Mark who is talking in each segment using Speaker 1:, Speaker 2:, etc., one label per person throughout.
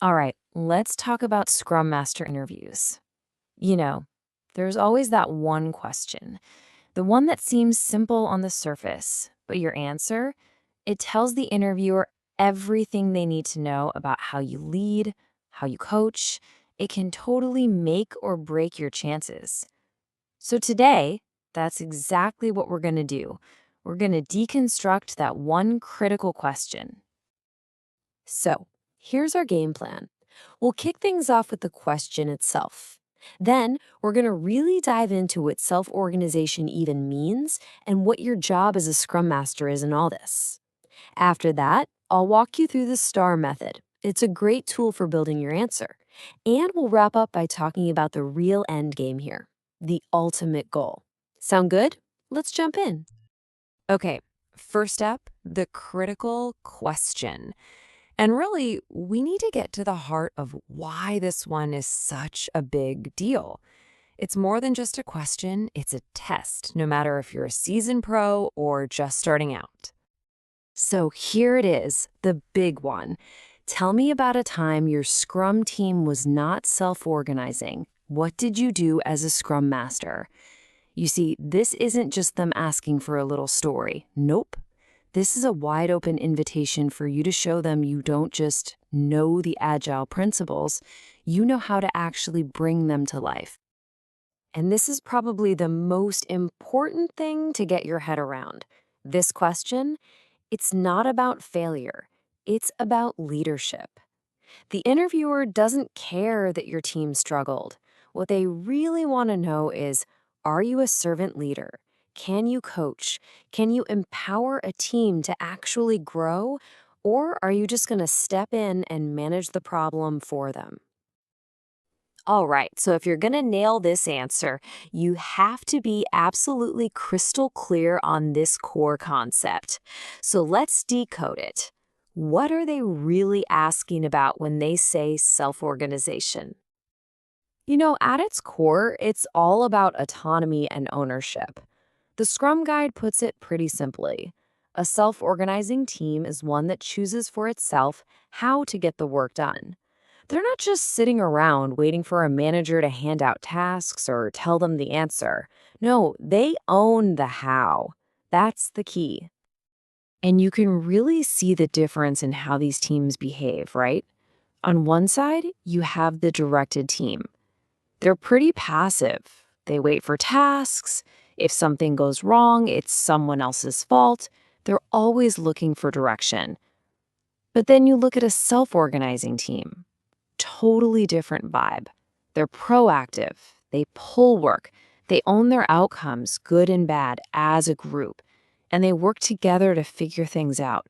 Speaker 1: All right, let's talk about Scrum Master interviews. You know, there's always that one question, the one that seems simple on the surface, but your answer, it tells the interviewer everything they need to know about how you lead, how you coach. It can totally make or break your chances. So today, that's exactly what we're going to do. We're going to deconstruct that one critical question.
Speaker 2: So, here's our game plan. We'll kick things off with the question itself. Then, we're going to really dive into what self organization even means and what your job as a Scrum Master is in all this. After that, I'll walk you through the STAR method. It's a great tool for building your answer. And we'll wrap up by talking about the real end game here, the ultimate goal. Sound good? Let's jump in.
Speaker 1: Okay, first up, the critical question. And really, we need to get to the heart of why this one is such a big deal. It's more than just a question, it's a test, no matter if you're a seasoned pro or just starting out.
Speaker 2: So here it is, the big one. Tell me about a time your Scrum team was not self organizing. What did you do as a Scrum Master? You see, this isn't just them asking for a little story. Nope. This is a wide open invitation for you to show them you don't just know the agile principles, you know how to actually bring them to life. And this is probably the most important thing to get your head around. This question, it's not about failure, it's about leadership. The interviewer doesn't care that your team struggled. What they really want to know is, are you a servant leader? Can you coach? Can you empower a team to actually grow? Or are you just going to step in and manage the problem for them? All right, so if you're going to nail this answer, you have to be absolutely crystal clear on this core concept. So let's decode it. What are they really asking about when they say self organization? At its core, it's all about autonomy and ownership. The Scrum Guide puts it pretty simply. A self organizing team is one that chooses for itself how to get the work done. They're not just sitting around waiting for a manager to hand out tasks or tell them the answer. No, they own the how. That's the key. And you can really see the difference in how these teams behave, right? On one side, you have the directed team. They're pretty passive. They wait for tasks. If something goes wrong, it's someone else's fault. They're always looking for direction. But then you look at a self organizing team. Totally different vibe. They're proactive. They pull work. They own their outcomes, good and bad, as a group. And they work together to figure things out.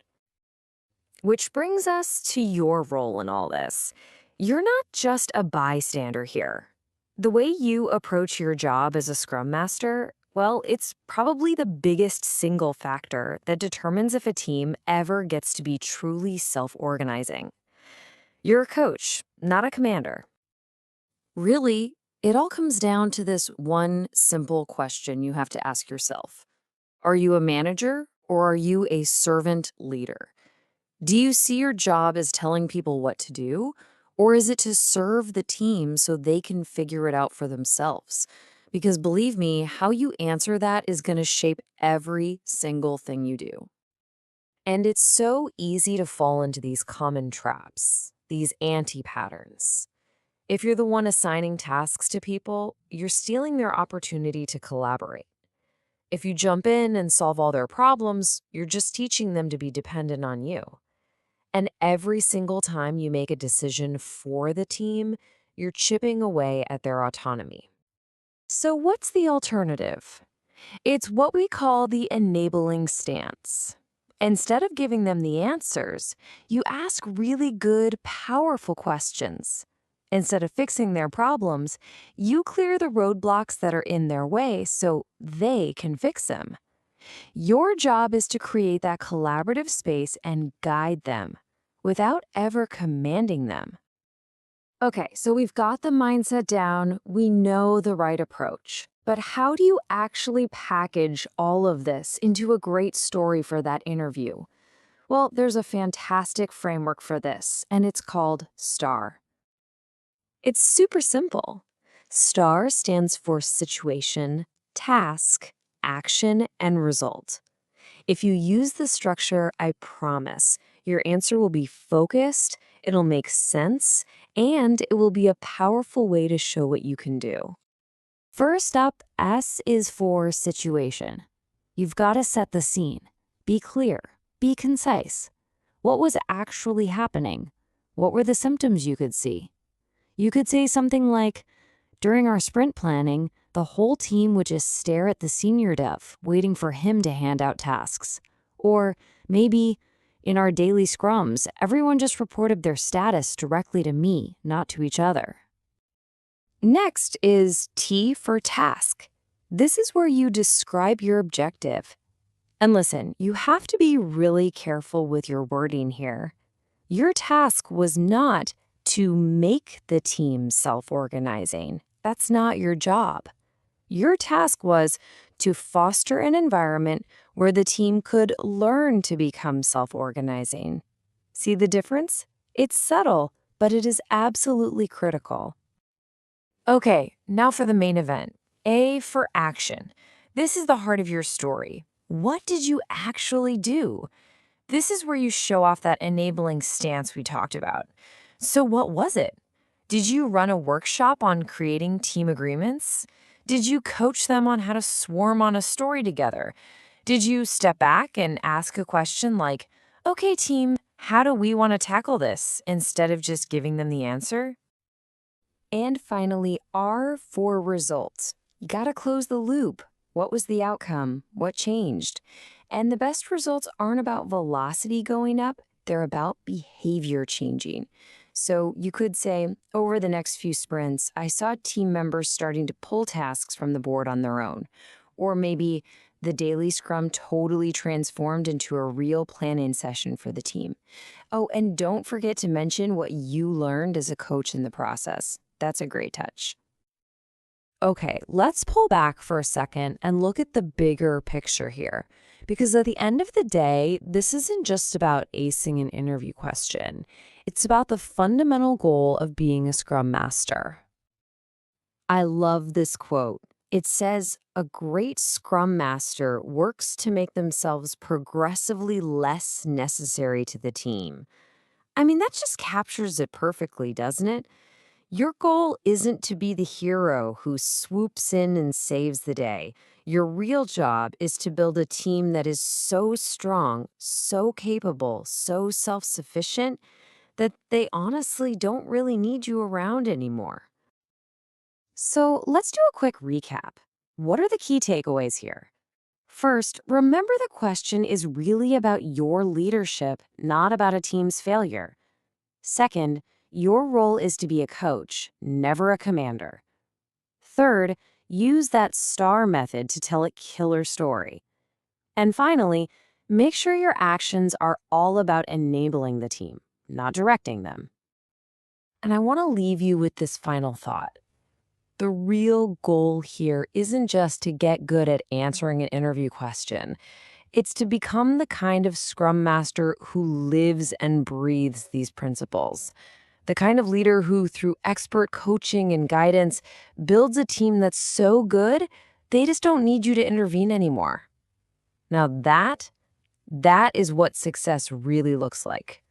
Speaker 2: Which brings us to your role in all this. You're not just a bystander here. The way you approach your job as a Scrum Master, well, it's probably the biggest single factor that determines if a team ever gets to be truly self-organizing. You're a coach, not a commander. Really, it all comes down to this one simple question you have to ask yourself. Are you a manager or are you a servant leader? Do you see your job as telling people what to do, or is it to serve the team so they can figure it out for themselves? Because believe me, how you answer that is going to shape every single thing you do. And it's so easy to fall into these common traps, these anti-patterns. If you're the one assigning tasks to people, you're stealing their opportunity to collaborate. If you jump in and solve all their problems, you're just teaching them to be dependent on you. And every single time you make a decision for the team, you're chipping away at their autonomy. So, what's the alternative? It's what we call the enabling stance. Instead of giving them the answers, you ask really good, powerful questions. Instead of fixing their problems, you clear the roadblocks that are in their way so they can fix them. Your job is to create that collaborative space and guide them without ever commanding them. Okay, so we've got the mindset down, we know the right approach. But how do you actually package all of this into a great story for that interview? Well, there's a fantastic framework for this, and it's called STAR.
Speaker 1: It's super simple. STAR stands for situation, task, action, and result. If you use the structure, I promise your answer will be focused, it'll make sense, and it will be a powerful way to show what you can do.
Speaker 2: First up, S is for situation. You've got to set the scene. Be clear. Be concise. What was actually happening? What were the symptoms you could see? You could say something like, during our sprint planning, the whole team would just stare at the senior dev, waiting for him to hand out tasks. Or maybe, in our daily scrums, everyone just reported their status directly to me, not to each other.
Speaker 1: Next is T for task. This is where you describe your objective. And listen, you have to be really careful with your wording here. Your task was not to make the team self-organizing. That's not your job. Your task was to foster an environment where the team could learn to become self-organizing. See the difference? It's subtle, but it is absolutely critical. Okay, now for the main event. A for action. This is the heart of your story. What did you actually do? This is where you show off that enabling stance we talked about. So what was it? Did you run a workshop on creating team agreements? Did you coach them on how to swarm on a story together? Did you step back and ask a question like, okay, team, how do we want to tackle this, instead of just giving them the answer? And finally, R for results. You gotta close the loop. What was the outcome? What changed? And the best results aren't about velocity going up, they're about behavior changing. So you could say, over the next few sprints, I saw team members starting to pull tasks from the board on their own. Or maybe the daily scrum totally transformed into a real plan-in session for the team. Oh, and don't forget to mention what you learned as a coach in the process. That's a great touch. Okay, let's pull back for a second and look at the bigger picture here. Because at the end of the day, this isn't just about acing an interview question. It's about the fundamental goal of being a Scrum Master. I love this quote. It says, "A great Scrum Master works to make themselves progressively less necessary to the team." I mean, that just captures it perfectly, doesn't it? Your goal isn't to be the hero who swoops in and saves the day. Your real job is to build a team that is so strong, so capable, so self-sufficient that they honestly don't really need you around anymore. So let's do a quick recap. What are the key takeaways here? First, remember the question is really about your leadership, not about a team's failure. Second, your role is to be a coach, never a commander. Third, use that STAR method to tell a killer story. And finally, make sure your actions are all about enabling the team, not directing them. And I want to leave you with this final thought. The real goal here isn't just to get good at answering an interview question. It's to become the kind of Scrum Master who lives and breathes these principles. The kind of leader who, through expert coaching and guidance, builds a team that's so good, they just don't need you to intervene anymore. Now that is what success really looks like.